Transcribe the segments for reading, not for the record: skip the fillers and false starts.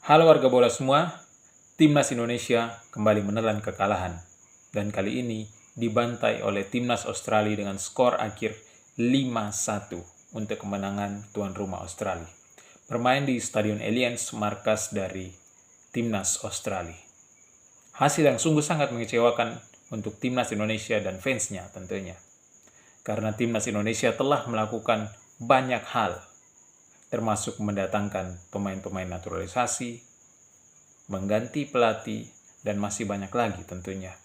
Halo warga bola semua, Timnas Indonesia kembali menelan kekalahan. Dan kali ini dibantai oleh Timnas Australia dengan skor akhir 5-1 untuk kemenangan tuan rumah Australia. Bermain di Stadion Allianz, markas dari Timnas Australia. Hasil yang sungguh sangat mengecewakan untuk Timnas Indonesia dan fansnya tentunya. Karena Timnas Indonesia telah melakukan banyak hal, termasuk mendatangkan pemain-pemain naturalisasi, mengganti pelatih, dan masih banyak lagi tentunya.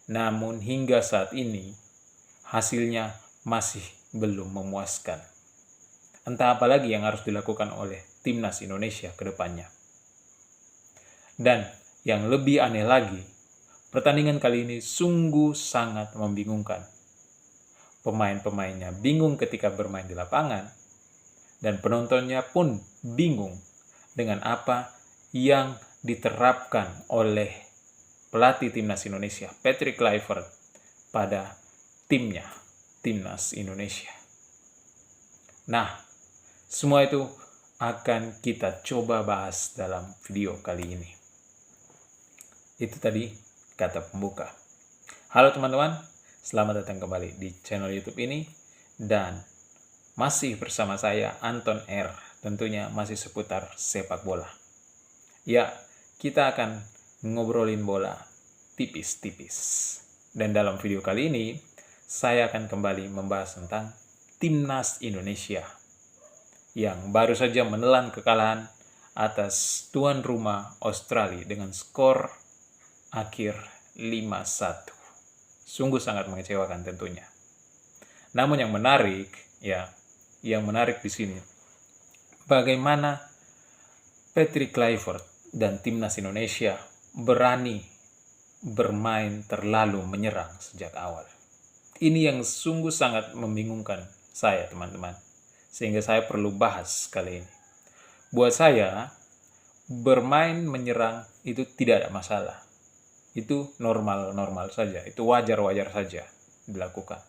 Namun hingga saat ini, hasilnya masih belum memuaskan. Entah apa lagi yang harus dilakukan oleh Timnas Indonesia ke depannya. Dan yang lebih aneh lagi, pertandingan kali ini sungguh sangat membingungkan. Pemain-pemainnya bingung ketika bermain di lapangan, dan penontonnya pun bingung dengan apa yang diterapkan oleh pelatih Timnas Indonesia, Patrick Kluivert, pada timnya, Timnas Indonesia. Nah, semua itu akan kita coba bahas dalam video kali ini. Itu tadi kata pembuka. Halo teman-teman, selamat datang kembali di channel YouTube ini, dan masih bersama saya Anton R. Tentunya masih seputar sepak bola. Ya, kita akan ngobrolin bola tipis-tipis. Dan dalam video kali ini, saya akan kembali membahas tentang Timnas Indonesia yang baru saja menelan kekalahan atas tuan rumah Australia dengan skor akhir 5-1. Sungguh sangat mengecewakan tentunya. Namun yang menarik di sini, bagaimana Patrick Kluivert dan Timnas Indonesia berani bermain terlalu menyerang sejak awal. Ini yang sungguh sangat membingungkan saya, teman-teman. Sehingga saya perlu bahas kali ini. Buat saya, bermain menyerang itu tidak ada masalah. Itu normal-normal saja, itu wajar-wajar saja dilakukan.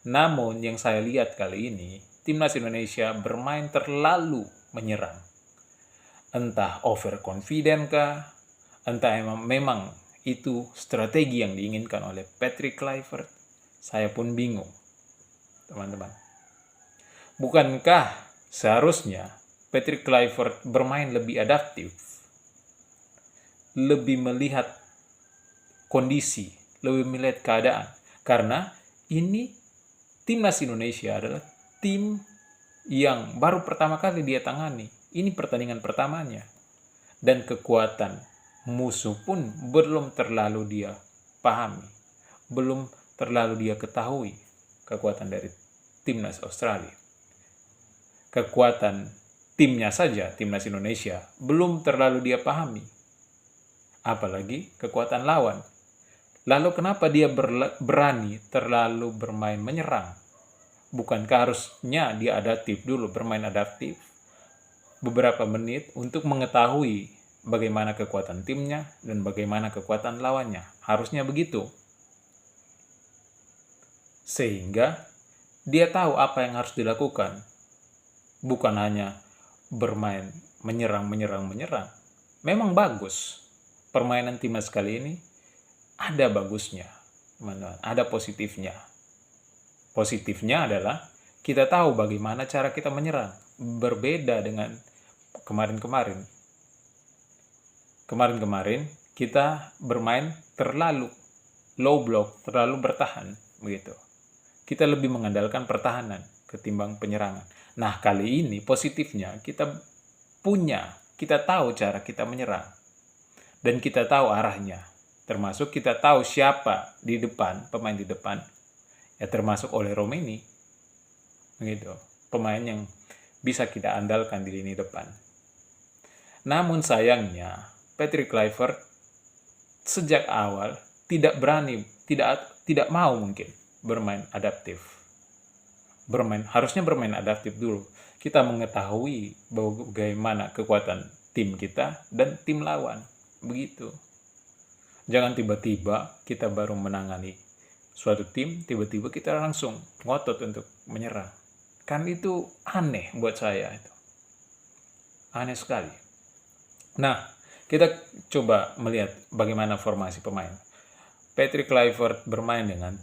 Namun yang saya lihat kali ini, Timnas Indonesia bermain terlalu menyerang. Entah overconfident kah, entah memang itu strategi yang diinginkan oleh Patrick Kluivert. Saya pun bingung, teman-teman. Bukankah seharusnya Patrick Kluivert bermain lebih adaptif, lebih melihat kondisi, lebih melihat keadaan? Karena ini Timnas Indonesia adalah tim yang baru pertama kali dia tangani. Ini pertandingan pertamanya. Dan kekuatan musuh pun belum terlalu dia pahami. Belum terlalu dia ketahui kekuatan dari Timnas Australia. Kekuatan timnya saja, Timnas Indonesia, belum terlalu dia pahami. Apalagi kekuatan lawan. Lalu kenapa dia berani terlalu bermain menyerang? Bukankah harusnya dia adaptif dulu, bermain adaptif beberapa menit untuk mengetahui bagaimana kekuatan timnya dan bagaimana kekuatan lawannya? Harusnya begitu. Sehingga dia tahu apa yang harus dilakukan. Bukan hanya bermain menyerang. Memang bagus. Permainan timnas kali ini ada bagusnya, teman-teman. Ada positifnya. Positifnya adalah kita tahu bagaimana cara kita menyerang. Berbeda dengan kemarin-kemarin. Kemarin-kemarin kita bermain terlalu low block, terlalu bertahan, begitu. Kita lebih mengandalkan pertahanan ketimbang penyerangan. Nah, kali ini positifnya kita tahu cara kita menyerang. Dan kita tahu arahnya. Termasuk kita tahu siapa di depan, pemain di depan. Ya termasuk oleh Romeni. Begitu. Pemain yang bisa kita andalkan di lini depan. Namun sayangnya, Patrick Kluivert sejak awal tidak berani, tidak mau mungkin bermain adaptif. Harusnya bermain adaptif dulu. Kita mengetahui bagaimana kekuatan tim kita dan tim lawan. Begitu. Jangan tiba-tiba kita baru menangani suatu tim, tiba-tiba kita langsung ngotot untuk menyerang. Kan itu aneh buat saya itu. Aneh sekali. Nah, Kita coba melihat bagaimana formasi pemain. Patrick Kluivert bermain dengan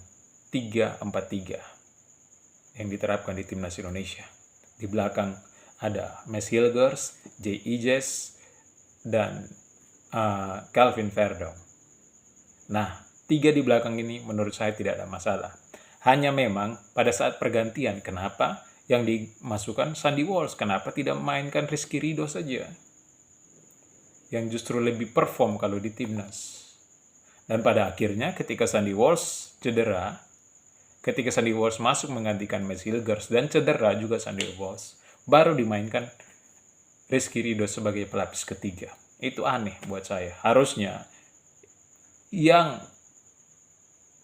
3-4-3 yang diterapkan di timnas Indonesia. Di belakang ada Mads Hilgers, J. Ijes, dan Calvin Verdong. Nah, 3 di belakang ini menurut saya tidak ada masalah. Hanya memang pada saat pergantian, kenapa yang dimasukkan Sandy Walsh? Kenapa tidak memainkan Rizky Ridho saja? Yang justru lebih perform kalau di timnas. Dan pada akhirnya ketika Sandy Walsh cedera, ketika Sandy Walsh masuk menggantikan Mads Hilgers dan cedera juga Sandy Walsh, baru dimainkan Rizky Ridho sebagai pelapis ketiga. Itu aneh buat saya. Harusnya yang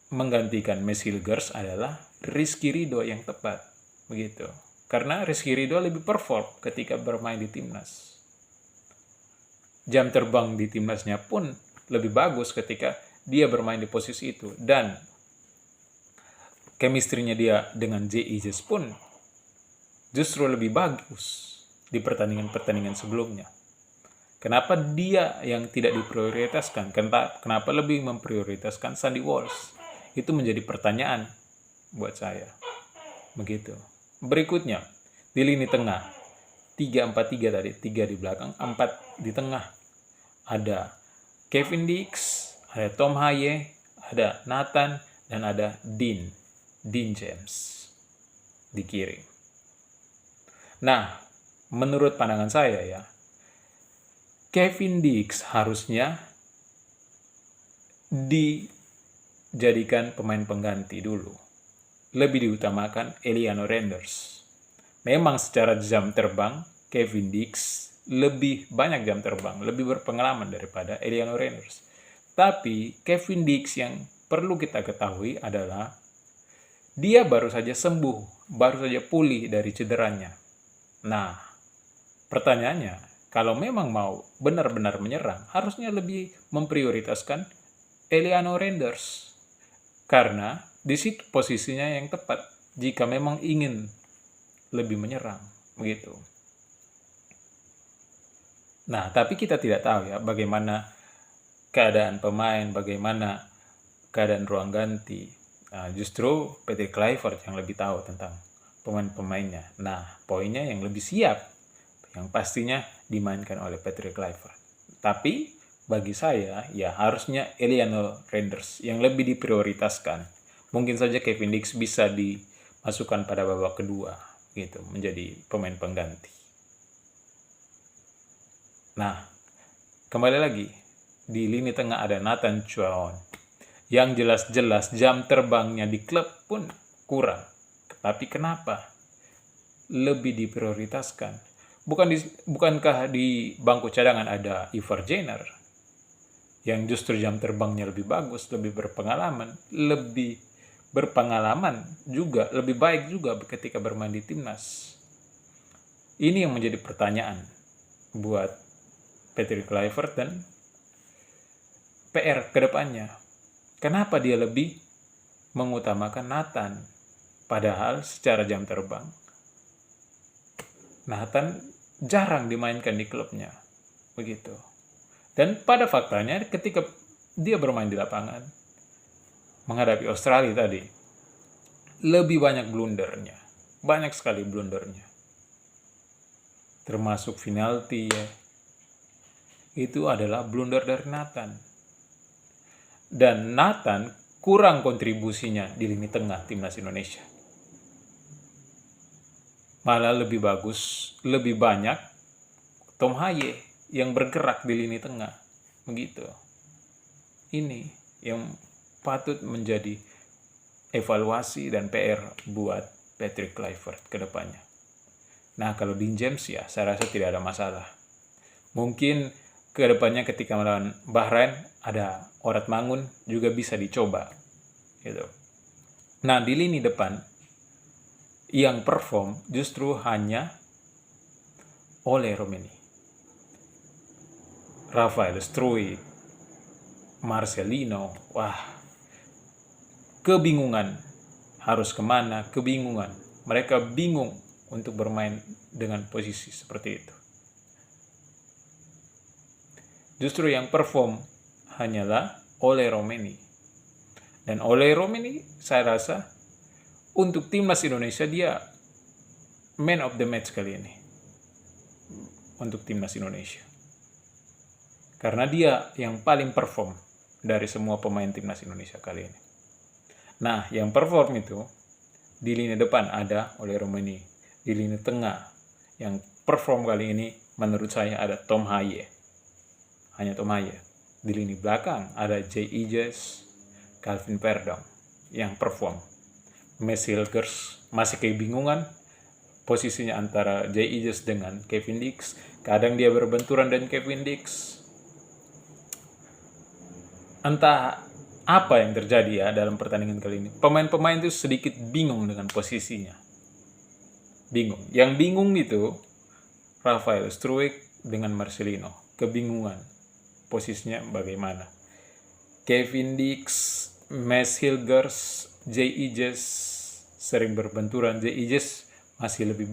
menggantikan Mads Hilgers adalah Rizky Ridho yang tepat. Begitu. Karena Rizky Ridho lebih perform ketika bermain di timnas. Jam terbang di timnasnya pun lebih bagus ketika dia bermain di posisi itu. Dan chemistry-nya dia dengan J. Ijes pun justru lebih bagus di pertandingan-pertandingan sebelumnya. Kenapa dia yang tidak diprioritaskan? Kenapa lebih memprioritaskan Sandy Walsh? Itu menjadi pertanyaan buat saya. Begitu. Berikutnya, di lini tengah. 3-4-3 tadi, 3 di belakang, 4 di tengah. Ada Kevin Dix, ada Tom Haye, ada Nathan, dan ada Dean James di kiri. Nah, menurut pandangan saya ya, Kevin Dix harusnya dijadikan pemain pengganti dulu. Lebih diutamakan Eliano Renders. Memang secara jam terbang, Kevin Dix lebih banyak jam terbang, lebih berpengalaman daripada Eliano Renders. Tapi Kevin Dix yang perlu kita ketahui adalah dia baru saja sembuh, baru saja pulih dari cederanya. Nah, pertanyaannya, kalau memang mau benar-benar menyerang, harusnya lebih memprioritaskan Eliano Renders. Karena di situ posisinya yang tepat jika memang ingin lebih menyerang, begitu. Nah, tapi kita tidak tahu ya bagaimana keadaan pemain, bagaimana keadaan ruang ganti. Nah, justru Patrick Kluivert yang lebih tahu tentang pemain-pemainnya. Nah, poinnya yang lebih siap, yang pastinya dimainkan oleh Patrick Kluivert. Tapi bagi saya, ya harusnya Eliano Renders yang lebih diprioritaskan. Mungkin saja Kevin Dix bisa dimasukkan pada babak kedua, gitu, menjadi pemain pengganti. Nah, kembali lagi, di lini tengah ada Nathan Chuaon, yang jelas-jelas jam terbangnya di klub pun kurang. Tapi kenapa lebih diprioritaskan? Bukankah di bangku cadangan ada Ivar Jenner, yang justru jam terbangnya lebih bagus, lebih berpengalaman juga, lebih baik juga ketika bermain di timnas. Ini yang menjadi pertanyaan buat Patrick Kluivert dan PR ke depannya. Kenapa dia lebih mengutamakan Nathan? Padahal secara jam terbang, Nathan jarang dimainkan di klubnya. Begitu. Dan pada faktanya ketika dia bermain di lapangan, menghadapi Australia tadi, lebih banyak blundernya. Banyak sekali blundernya. Termasuk penalti ya. Itu adalah blunder dari Nathan. Dan Nathan kurang kontribusinya di lini tengah timnas Indonesia. Malah lebih bagus, lebih banyak Tom Haye yang bergerak di lini tengah. Begitu. Ini yang patut menjadi evaluasi dan PR buat Patrick Kluivert ke depannya. Nah, kalau Dean James ya, saya rasa tidak ada masalah. Mungkin ke depannya ketika melawan Bahrain ada Orat Mangun juga bisa dicoba gitu. Nah, di lini depan yang perform justru hanya Ole Romeni, Rafael Struijk, Marcelino. Wah, kebingungan harus kemana, kebingungan. Mereka bingung untuk bermain dengan posisi seperti itu. Justru yang perform hanyalah Ole Romeni. Dan Ole Romeni saya rasa untuk timnas Indonesia dia man of the match kali ini. Untuk timnas Indonesia. Karena dia yang paling perform dari semua pemain timnas Indonesia kali ini. Nah, yang perform itu di lini depan ada Ole Romeni. Di lini tengah yang perform kali ini menurut saya ada Tom Haye. Hanya Tom Haye. Di lini belakang ada J. Ijes, Calvin Verdong yang perform. Mes Hilgers masih kebingungan posisinya antara J. Ijes dengan Kevin Dix. Kadang dia berbenturan dengan Kevin Dix. Entah apa yang terjadi ya dalam pertandingan kali ini. Pemain-pemain itu sedikit bingung dengan posisinya. Bingung. Yang bingung itu Rafael Struijk dengan Marcelino. Kebingungan. Posisinya bagaimana. Kevin Dix, Mes Hilgers, J. Ijes sering berbenturan. J. Ijes masih lebih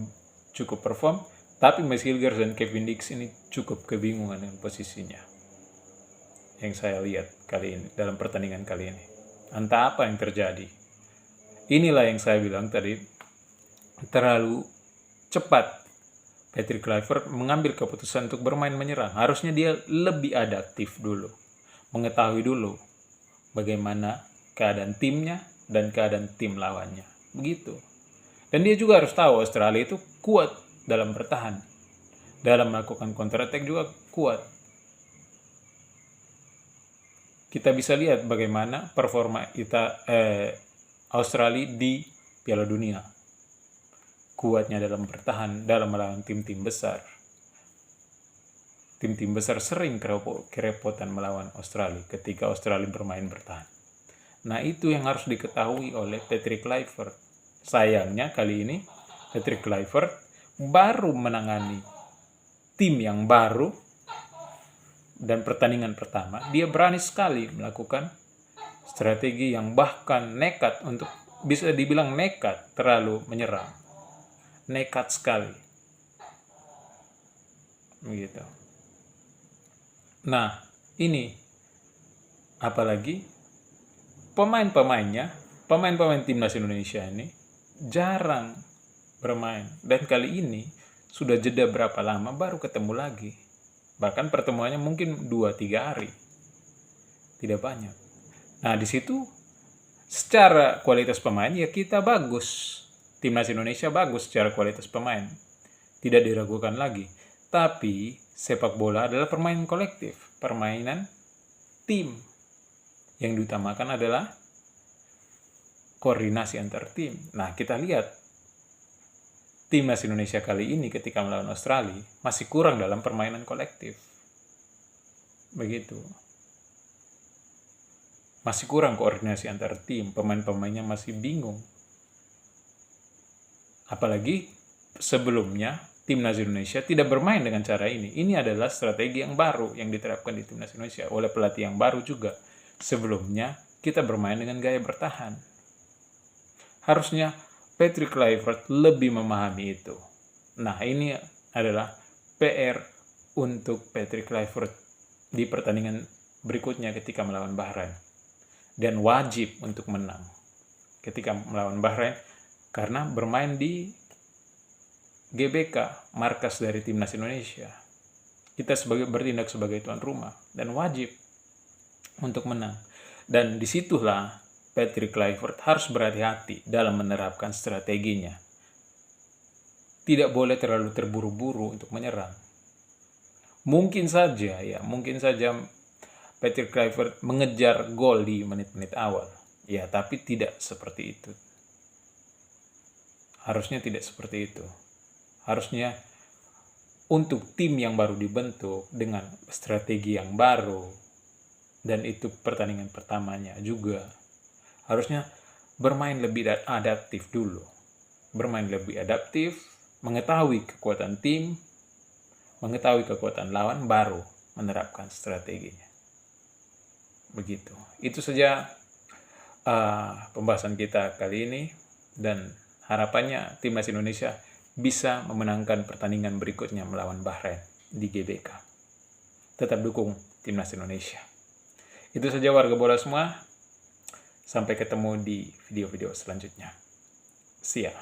cukup perform. Tapi Mes Hilgers dan Kevin Dix ini cukup kebingungan dengan posisinya. Yang saya lihat kali ini, dalam pertandingan kali ini. Entah apa yang terjadi. Inilah yang saya bilang tadi, terlalu cepat Patrick Kluivert mengambil keputusan untuk bermain menyerang. Harusnya dia lebih adaptif dulu. Mengetahui dulu bagaimana keadaan timnya dan keadaan tim lawannya. Begitu. Dan dia juga harus tahu Australia itu kuat dalam bertahan. Dalam melakukan counter attack juga kuat. Kita bisa lihat bagaimana performa Australia di Piala Dunia. Kuatnya dalam bertahan, dalam melawan tim-tim besar. Tim-tim besar sering kerepotan melawan Australia ketika Australia bermain bertahan. Nah, itu yang harus diketahui oleh Patrick Kluivert. Sayangnya kali ini Patrick Kluivert baru menangani tim yang baru. Dan pertandingan pertama, dia berani sekali melakukan strategi yang bahkan nekat untuk, bisa dibilang nekat, terlalu menyerang. Nekat sekali. Begitu. Nah, ini apalagi pemain-pemain timnas Indonesia ini jarang bermain. Dan kali ini sudah jeda berapa lama baru ketemu lagi. Bahkan pertemuannya mungkin 2-3 hari. Tidak banyak. Nah, di situ secara kualitas pemain ya kita bagus. Timnas Indonesia bagus secara kualitas pemain. Tidak diragukan lagi. Tapi sepak bola adalah permainan kolektif, permainan tim. Yang diutamakan adalah koordinasi antar tim. Nah, kita lihat Timnas Indonesia kali ini ketika melawan Australia masih kurang dalam permainan kolektif. Begitu. Masih kurang koordinasi antar tim, pemain-pemainnya masih bingung. Apalagi sebelumnya Timnas Indonesia tidak bermain dengan cara ini. Ini adalah strategi yang baru yang diterapkan di Timnas Indonesia oleh pelatih yang baru juga. Sebelumnya kita bermain dengan gaya bertahan. Harusnya Patrick Kluivert lebih memahami itu. Nah, ini adalah PR untuk Patrick Kluivert di pertandingan berikutnya ketika melawan Bahrain. Dan wajib untuk menang ketika melawan Bahrain karena bermain di GBK, markas dari Timnas Indonesia. Kita bertindak sebagai tuan rumah dan wajib untuk menang. Dan disitulah Patrick Kluivert harus berhati-hati dalam menerapkan strateginya. Tidak boleh terlalu terburu-buru untuk menyerang. Mungkin saja Patrick Kluivert mengejar gol di menit-menit awal. Ya, tapi tidak seperti itu. Harusnya tidak seperti itu. Harusnya untuk tim yang baru dibentuk dengan strategi yang baru, dan itu pertandingan pertamanya juga, harusnya bermain lebih adaptif dulu. Bermain lebih adaptif, mengetahui kekuatan tim, mengetahui kekuatan lawan, baru menerapkan strateginya. Begitu. Itu saja pembahasan kita kali ini, dan harapannya Timnas Indonesia bisa memenangkan pertandingan berikutnya melawan Bahrain di GBK. tetap dukung Timnas Indonesia. Itu saja warga bola semua. Sampai ketemu di video-video selanjutnya. See ya.